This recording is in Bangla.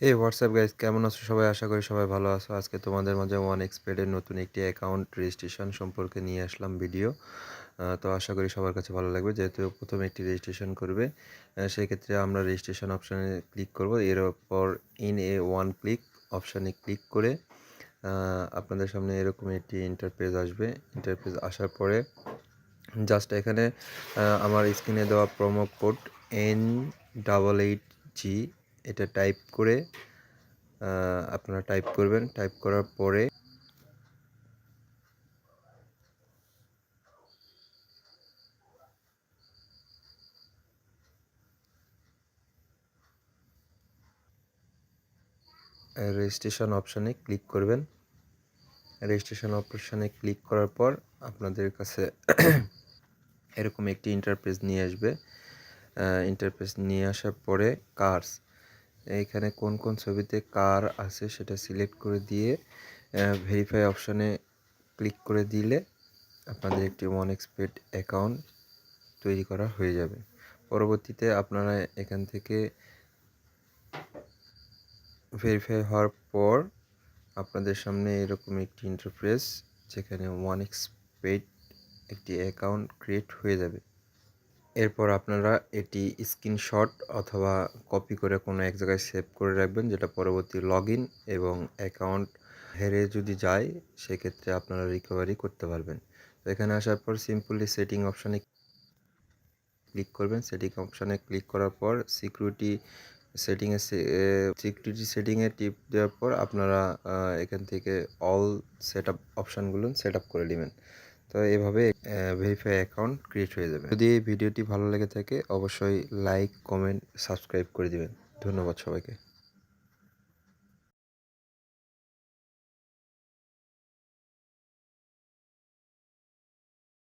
এই হোয়াটসঅ্যাপ গাইস, কেমন আছো সবাই? আশা করি সবাই ভালো আছো। আজকে তোমাদের মাঝে ওয়ান এক্সপেডের নতুন একটি অ্যাকাউন্ট রেজিস্ট্রেশন সম্পর্কে নিয়ে আসলাম ভিডিও। তো আশা করি সবার কাছে ভালো লাগবে। যেহেতু প্রথমে একটি রেজিস্ট্রেশন করবে, সেক্ষেত্রে আমরা রেজিস্ট্রেশন অপশানে ক্লিক করব। এরপর ইন এ ওয়ান ক্লিক অপশানে ক্লিক করে আপনাদের সামনে এরকম একটি ইন্টারপেজ আসবে। ইন্টারপেজ আসার পরে জাস্ট এখানে আমার স্ক্রিনে দেওয়া প্রোমো কোড N88G এটা টাইপ করে আপনারা টাইপ করবেন। টাইপ করার পরে রেজিস্ট্রেশন অপশানে ক্লিক করবেন। রেজিস্ট্রেশন অপশানে ক্লিক করার পর আপনাদের কাছে এরকম একটি ইন্টারফেস নিয়ে আসবে। ইন্টারফেস নিয়ে আসার পরে কার্স, এইখানে কোন কোন ছবিতে কার আছে সেটা সিলেক্ট করে দিয়ে ভেরিফাই অপশানে ক্লিক করে দিলে আপনাদের একটি ওয়ান এক্সপেড অ্যাকাউন্ট তৈরি করা হয়ে যাবে। পরবর্তীতে আপনারা এখান থেকে ভেরিফাই হওয়ার পর আপনাদের সামনে এরকম একটি ইন্টারফেস, যেখানে ওয়ান এক্সপেড একটি অ্যাকাউন্ট ক্রিয়েট হয়ে যাবে। এরপর আপনারা এটি স্ক্রিনশট অথবা কপি করে কোনো এক জায়গায় সেভ করে রাখবেন, যেটা পরবর্তী লগ ইন এবং অ্যাকাউন্ট হেরে যদি যায় সেক্ষেত্রে আপনারা রিকভারি করতে পারবেন। তো এখানে আসার পর সিম্পলি সেটিং অপশানে ক্লিক করবেন। সেটিং অপশানে ক্লিক করার পর সিকিউরিটি সেটিংয়ে টিপ দেওয়ার পর আপনারা এখান থেকে অল সেট আপ অপশানগুলো সেট আপ করে নেবেন। তো এভাবে ভেরিফাই অ্যাকাউন্ট ক্রিয়েট হয়ে যাবে। যদি এই ভিডিওটি ভালো লেগে থাকে অবশ্যই লাইক, কমেন্ট, সাবস্ক্রাইব করে দিবেন। ধন্যবাদ সবাইকে।